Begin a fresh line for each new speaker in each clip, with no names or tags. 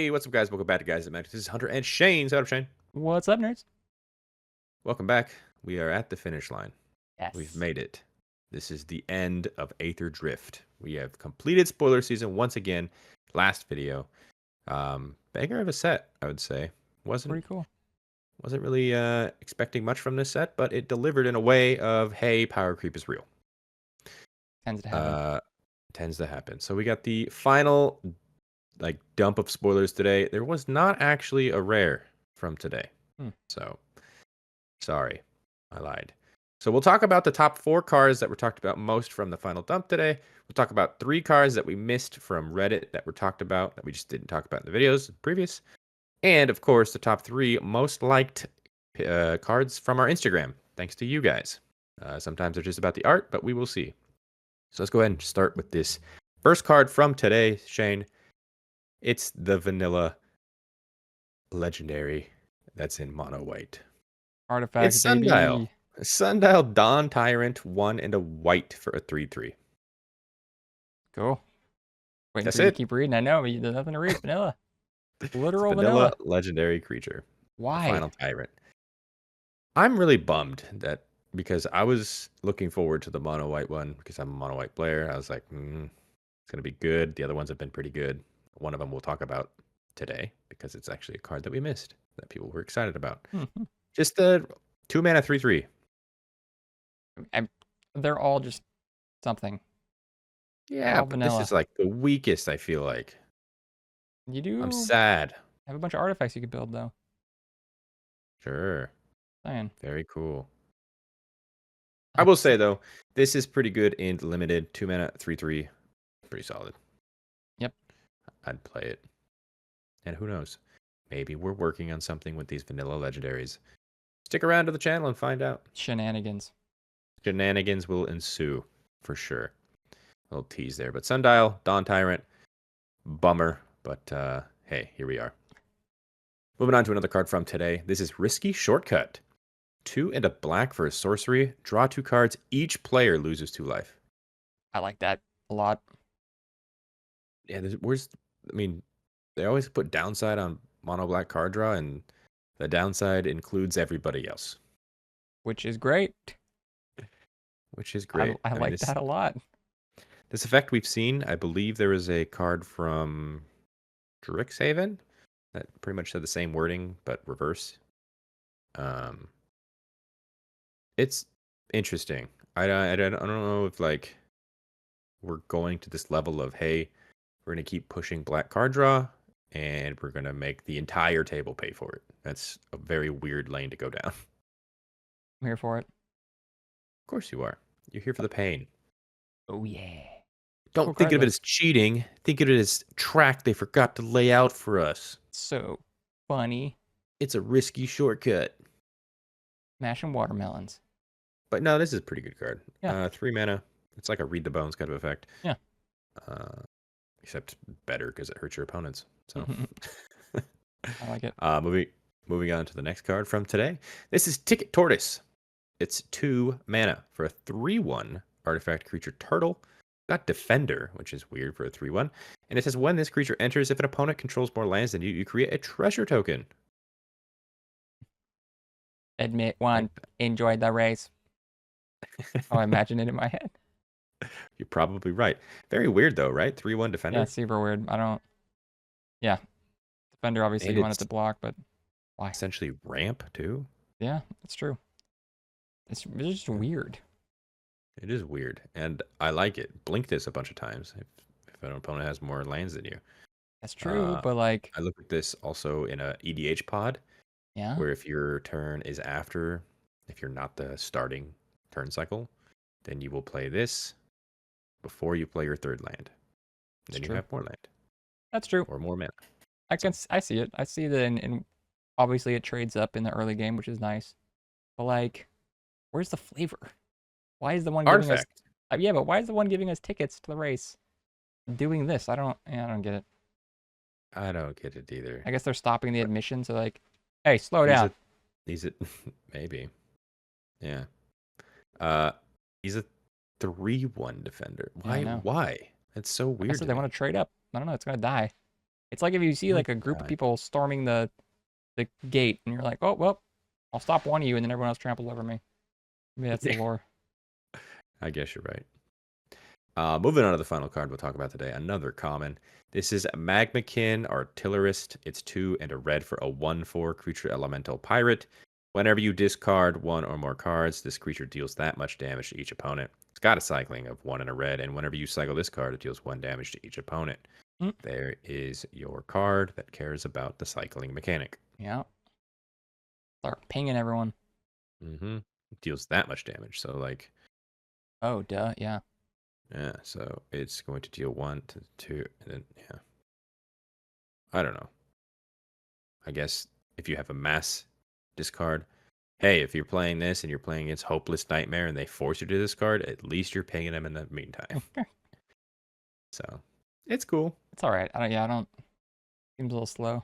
Hey, what's up, guys? Welcome back to Guys That Matter. This is Hunter and Shane. What's up, Shane?
What's up, nerds?
Welcome back. We are at the finish line.
Yes.
We've made it. This is the end of Aetherdrift. We have completed spoiler season once again. Last video. Banger of a set, I would say.
Pretty cool.
Wasn't really expecting much from this set, but it delivered in a way of, hey, power creep is real.
Tends to happen.
Tends to happen. So we got the final dump of spoilers today. There was not actually a rare from today. So sorry, I lied. So we'll talk about the top 4 cards that were talked about most from the final dump today. We'll talk about 3 cards that we missed from Reddit that were talked about that we just didn't talk about in the videos previous. And of course, the top 3 most liked cards from our Instagram, thanks to you guys. Sometimes they're just about the art, but we will see. So let's go ahead and start with this first card from today, Shane. It's the vanilla legendary that's in mono white.
Artifact,
It's Sundial.
baby.
Sundial Dawn Tyrant, 1 and a white for a 3/3.
Cool. Waiting
That's
for you
it.
to keep reading. I know, but there's nothing to read. Vanilla. Literal
vanilla legendary creature.
Why?
Final Tyrant. I'm really bummed that because I was looking forward to the mono white one because I'm a mono white player. I was like, it's going to be good. The other ones have been pretty good. One of them we'll talk about today because it's actually a card that we missed that people were excited about. Just the 2 mana 3/3.
They're all just something.
Yeah, but this is like the weakest, I feel like.
You do.
I'm sad.
Have a bunch of artifacts you could build, though.
Sure.
Saying.
Very cool. I will say, though, this is pretty good in limited. 2 mana 3/3. Pretty solid.
Yep.
I'd play it. And who knows? Maybe we're working on something with these vanilla legendaries. Stick around to the channel and find out.
Shenanigans.
Shenanigans will ensue, for sure. A little tease there. But Sundial, Dawn Tyrant, bummer. But hey, here we are. Moving on to another card from today. This is Risky Shortcut. 2 and a black for a sorcery. Draw 2 cards. Each player loses 2 life.
I like that a lot.
Yeah, they always put downside on mono black card draw, and the downside includes everybody else.
Which is great.
Which is great.
I like that a lot.
This effect we've seen, I believe there was a card from Strixhaven that pretty much said the same wording, but reverse. It's interesting. I don't know if we're going to this level of, hey, we're going to keep pushing black card draw and we're going to make the entire table pay for it. That's a very weird lane to go down.
I'm here for it.
Of course you are. You're here for the pain.
Oh, yeah.
Don't think of it as cheating. Think of it as track they forgot to lay out for us.
So funny.
It's a risky shortcut.
Mashing watermelons.
But no, this is a pretty good card.
Yeah.
3 mana. It's like a read the bones kind of effect.
Yeah.
Except better because it hurts your opponents. So
I like it.
Moving on to the next card from today. This is Tortoise. It's 2 mana for a 3/1 artifact creature turtle. Got Defender, which is weird for a 3/1. And it says when this creature enters, if an opponent controls more lands than you, you create a treasure token.
Admit one. Enjoyed the race. I imagine it in my head.
You're probably right. Very weird though, right? 3/1 Defender.
Yeah, super weird. Yeah. Defender obviously you want it to block, but why?
Essentially ramp too.
Yeah, that's true. It's just weird.
It is weird, and I like it. Blink this a bunch of times if an opponent has more lands than you.
That's true, but I
look at this also in a EDH pod.
Yeah.
Where if your turn is after, if you're not the starting turn cycle, then you will play this before you play your 3rd land. Then you have more land.
That's true.
Or more mana.
I see it. I see that, and obviously it trades up in the early game, which is nice. But where's the flavor? Why is the one giving us? Yeah, but why is the one giving us tickets to the race doing this? I don't get it.
I don't get it either.
I guess they're stopping the admission, so hey, slow down.
He's a maybe. Yeah. He's a 3/1 defender. Why? That's so weird.
So they want to trade up. I don't know. It's gonna die. It's like if you see
My
like a group of
God.
people storming the gate, and you're like, oh well, I'll stop one of you, and then everyone else tramples over me. Maybe that's the lore.
I guess you're right. Moving on to the final card we'll talk about today. Another common. This is Magmakin Artillerist. It's 2 and a red for a 1/4 creature elemental pirate. Whenever you discard one or more cards, this creature deals that much damage to each opponent. It's got a cycling of 1 and a red, and whenever you cycle this card, it deals 1 damage to each opponent.
Mm.
There is your card that cares about the cycling mechanic.
Yeah. Start pinging everyone.
Mm-hmm. It deals that much damage. So, like,
Oh, duh. Yeah.
yeah, so it's going to deal 1 to 2, and then, yeah. I don't know. I guess if you have a mass discard, hey, if you're playing this and you're playing against Hopeless Nightmare and they force you to discard, at least you're paying them in the meantime. So it's cool.
It's all right. I don't. Seems a little slow.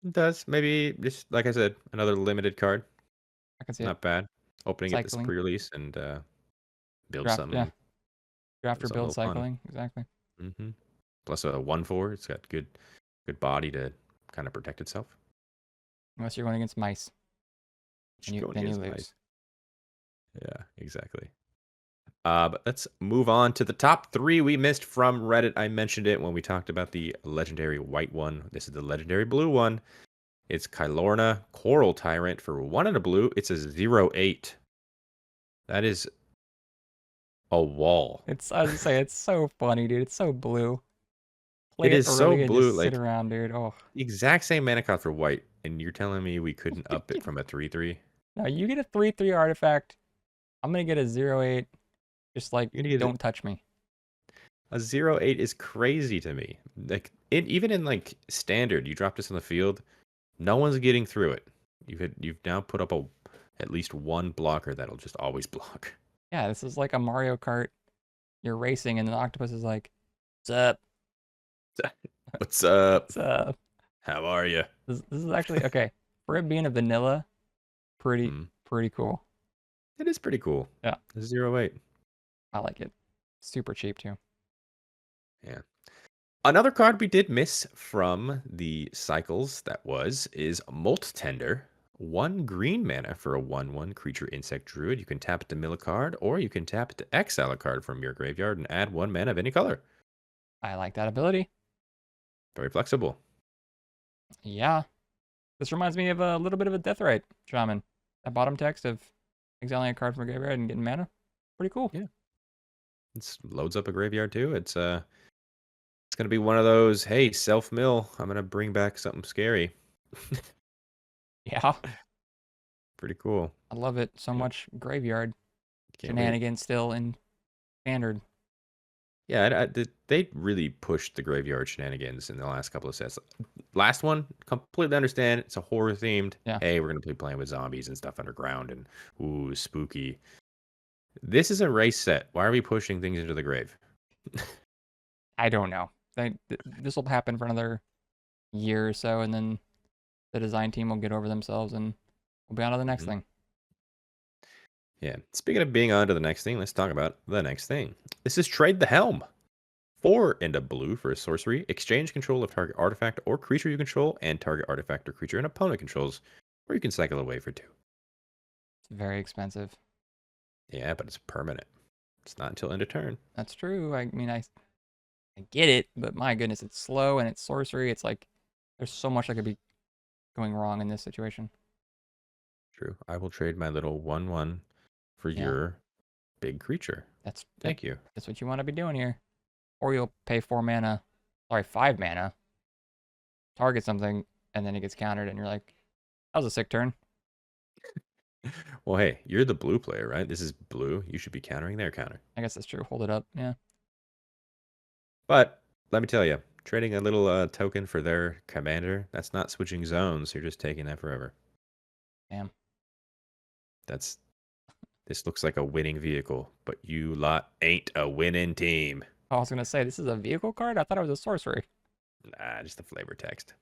It does. Maybe just like I said, another limited card.
I can see it.
Not bad. Opening it this
Cycling.
pre-release and build
Draft,
something.
yeah. Draft or
It's a
build
little fun.
cycling. Exactly.
Mm-hmm. Plus a 1/4. It's got good body to kind of protect itself.
Unless you're going against mice.
Just
And
going
then you
against
lose.
mice. Yeah, exactly. But let's move on to the top 3 we missed from Reddit. I mentioned it when we talked about the legendary white one. This is the legendary blue one. It's Caelorna Coral Tyrant for 1 and a blue. It's a 0/8. That is a wall.
I was gonna say, it's so funny, dude. It's so blue. Play
It
it
is so
early and
blue.
just sit
Like,
around, dude. Oh.
the exact same mana cost for white. And you're telling me we couldn't up it from a 3/3?
Now you get a 3/3 artifact. I'm gonna get a 0/8. Just like,
You're gonna get
don't touch me.
a 0/8 is crazy to me. Like, even in like standard, you drop this on the field, no one's getting through it. You've now put up at least one blocker that'll just always block.
Yeah, this is like a Mario Kart. You're racing, and the octopus is like, "What's up?
What's up?
What's up?"
How are you?
This is actually okay for it being a vanilla. Pretty cool.
It is pretty cool.
Yeah,
0/8.
I like it. Super cheap too.
Yeah. Another card we did miss from the cycles is Molt Tender. 1 green mana for a 1/1 creature insect druid. You can tap it to mill a card, or you can tap it to exile a card from your graveyard and add 1 mana of any color.
I like that ability.
Very flexible.
Yeah, this reminds me of a little bit of a Deathrite Shaman. That bottom text of exiling a card from a graveyard and getting mana. Pretty cool.
Yeah. It loads up a graveyard too. It's gonna be one of those, hey, self-mill, I'm gonna bring back something scary.
Yeah.
Pretty cool.
I love it so much. Graveyard
Can't wait.
shenanigans still in standard.
Yeah, they really pushed the graveyard shenanigans in the last couple of sets. Last one, completely understand. It's a horror themed.
Yeah.
Hey, we're gonna be playing with zombies and stuff underground, and ooh, spooky. This is a race set. Why are we pushing things into the grave?
I don't know. This will happen for another year or so, and then the design team will get over themselves, and we'll be on to the next thing.
Yeah. Speaking of being on to the next thing, let's talk about the next thing. This is Trade the Helm. 4 and a blue for a sorcery. Exchange control of target artifact or creature you control and target artifact or creature an opponent controls, or you can cycle away for 2.
It's very expensive.
Yeah, but it's permanent. It's not until end of turn.
That's true. I mean, I get it, but my goodness, it's slow and it's sorcery. It's like there's so much that could be going wrong in this situation.
True. I will trade my little 1/1 for your big creature. Thank you.
That's what you want to be doing here. Or you'll pay 5 mana, target something, and then it gets countered, and you're like, that was a sick turn.
Well, hey, you're the blue player, right? This is blue. You should be countering their counter.
I guess that's true. Hold it up. Yeah.
But let me tell you, trading a little token for their commander, that's not switching zones. You're just taking that forever.
Damn.
This looks like a winning vehicle, but you lot ain't a winning team.
I was going to say, this is a vehicle card? I thought it was a sorcery.
Nah, just the flavor text.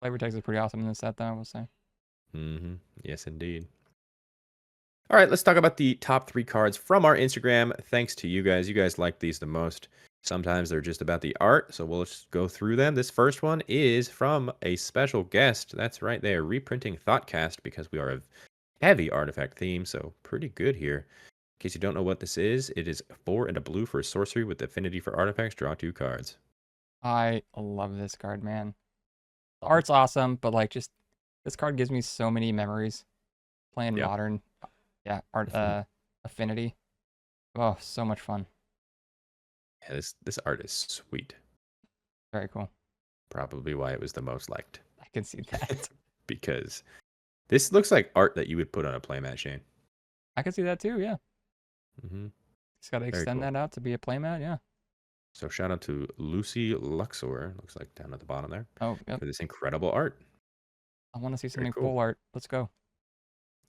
Flavor text is pretty awesome in this set, though, I will say.
Yes, indeed. All right, let's talk about the top 3 cards from our Instagram. Thanks to you guys. You guys like these the most. Sometimes they're just about the art, so we'll just go through them. This first one is from a special guest. That's right, they are reprinting Thoughtcast because we are a heavy artifact theme, so pretty good here. In case you don't know what this is, it is 4 and a blue for a sorcery with affinity for artifacts. Draw 2 cards.
I love this card, man. The art's awesome, but like just this card gives me so many memories playing
Yep.
Modern. Yeah, art affinity. Oh, so much fun.
Yeah, this art is sweet.
Very cool.
Probably why it was the most liked.
I can see that.
Because this looks like art that you would put on a playmat, Shane.
I can see that too, yeah.
Mm-hmm.
Just gotta extend
cool.
that out to be a playmat, yeah.
So shout out to Lucy Luxor, looks like down at the bottom there,
Oh, yep.
for this incredible art.
I want to see something
cool.
full art. Let's go.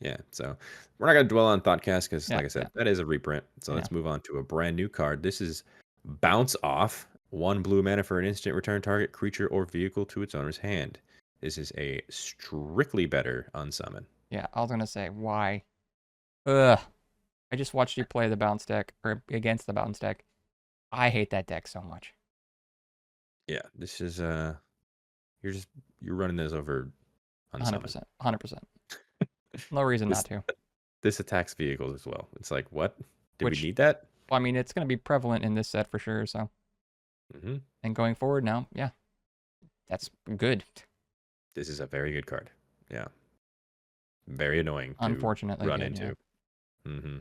Yeah, so we're not going to dwell on Thoughtcast because,
Yeah,
like I said, that is a reprint. So
Yeah.
let's move on to a brand new card. This is Bounce Off. 1 blue mana for an instant. Return target creature or vehicle to its owner's hand. This is a strictly better unsummon.
Yeah, I was gonna say, why? Ugh. I just watched you play the bounce deck, or against the bounce deck. I hate that deck so much.
Yeah, this is you're running this over unsummon.
100%. 100%. No reason not to.
This attacks vehicles as well. It's like, what? Did
Which,
we need that?
Well, I mean, it's gonna be prevalent in this set for sure, so.
Mm-hmm.
And going forward now, yeah. That's good.
This is a very good card. Yeah. Very annoying to
Unfortunately
run
good,
into.
yeah.
Mm-hmm.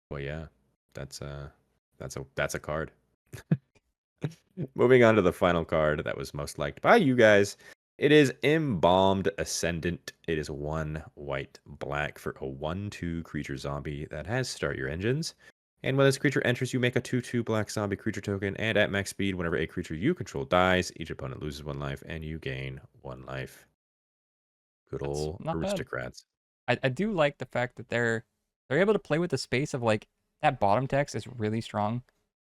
Well, yeah, that's a card. Moving on to the final card that was most liked by you guys. It is Embalmed Ascendant. It is 1 white black for a 1/2 creature zombie that has start your engines. And when this creature enters, you make a 2/2 black zombie creature token. And at max speed, whenever a creature you control dies, each opponent loses 1 life and you gain 1 life. Good old aristocrats.
I do like the fact that they're able to play with the space of like that bottom text is really strong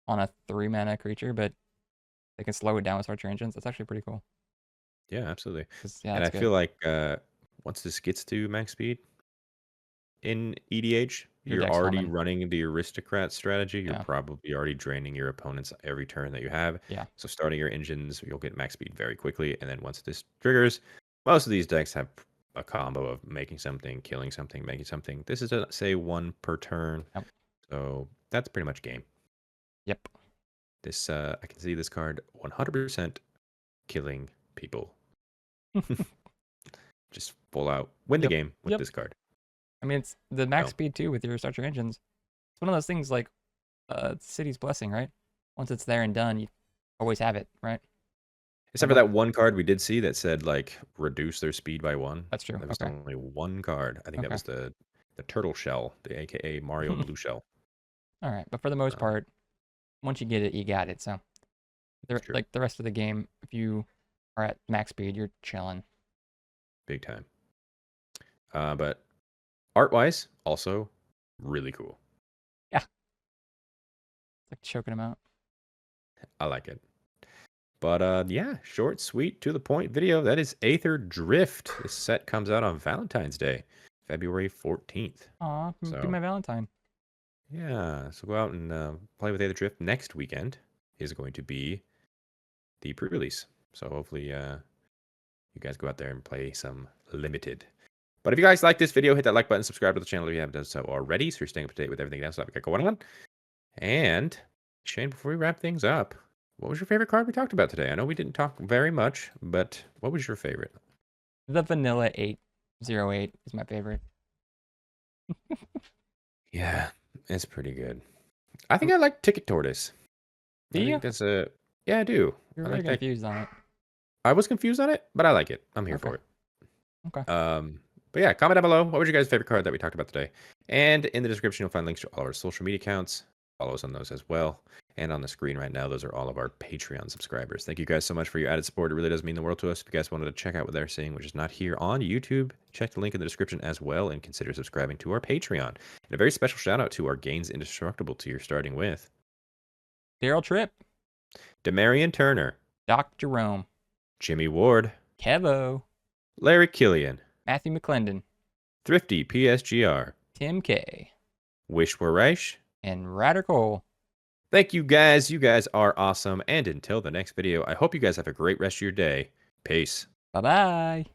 on a 3 mana creature, but they can slow it down with start your engines. That's actually pretty cool.
Yeah, absolutely.
Yeah,
and I
good.
feel like once this gets to max speed in EDH, you're already running the aristocrat strategy. You're probably already draining your opponents every turn that you have.
Yeah.
So starting your engines, you'll get max speed very quickly. And then once this triggers, most of these decks have a combo of making something, killing something, making something. This is say 1 per turn.
Yep.
So that's pretty much game.
Yep.
This I can see this card 100% killing people. Just full out win the game with this card.
I mean, it's the max speed too with your start your engines. It's one of those things like City's Blessing, right? Once it's there and done, you always have it, right?
Except for that one card we did see that said like reduce their speed by 1.
That's true.
There was only 1 card. I think that was the turtle shell, the AKA Mario blue shell.
All right, but for the most part, once you get it, you got it. So, like the rest of the game, if you are at max speed, you're chilling.
Big time. But art-wise, also really cool.
Yeah. It's like choking them out.
I like it. But yeah, short, sweet, to the point video. That is Aetherdrift. This set comes out on Valentine's Day, February 14th.
Aw, be my Valentine.
Yeah, so go out and play with Aetherdrift. Next weekend is going to be the pre-release. So hopefully you guys go out there and play some limited. But if you guys like this video, hit that like button, subscribe to the channel if you haven't done so already, so you're staying up to date with everything else that we got going on. And Shane, before we wrap things up, what was your favorite card we talked about today? I know we didn't talk very much, but what was your favorite?
The vanilla 808 is my favorite.
Yeah, it's pretty good. I think I like Ticket Tortoise.
Do you?
That's yeah, I do.
You're really confused on it.
I was confused on it, but I like it. I'm here for it.
Okay.
But yeah, comment down below. What was your guys' favorite card that we talked about today? And in the description, you'll find links to all our social media accounts. Follow us on those as well. And on the screen right now, those are all of our Patreon subscribers. Thank you guys so much for your added support. It really does mean the world to us. If you guys wanted to check out what they're saying, which is not here on YouTube, check the link in the description as well and consider subscribing to our Patreon. And a very special shout out to our Gains Indestructible tier, starting with
Daryl Tripp,
Demarion Turner,
Doc Jerome,
Jimmy Ward,
Kevo,
Larry Killian,
Matthew McClendon,
Thrifty PSGR,
Tim K,
Wish Were Reich,
and Ryder Cole.
Thank you guys. You guys are awesome. And until the next video, I hope you guys have a great rest of your day. Peace.
Bye-bye.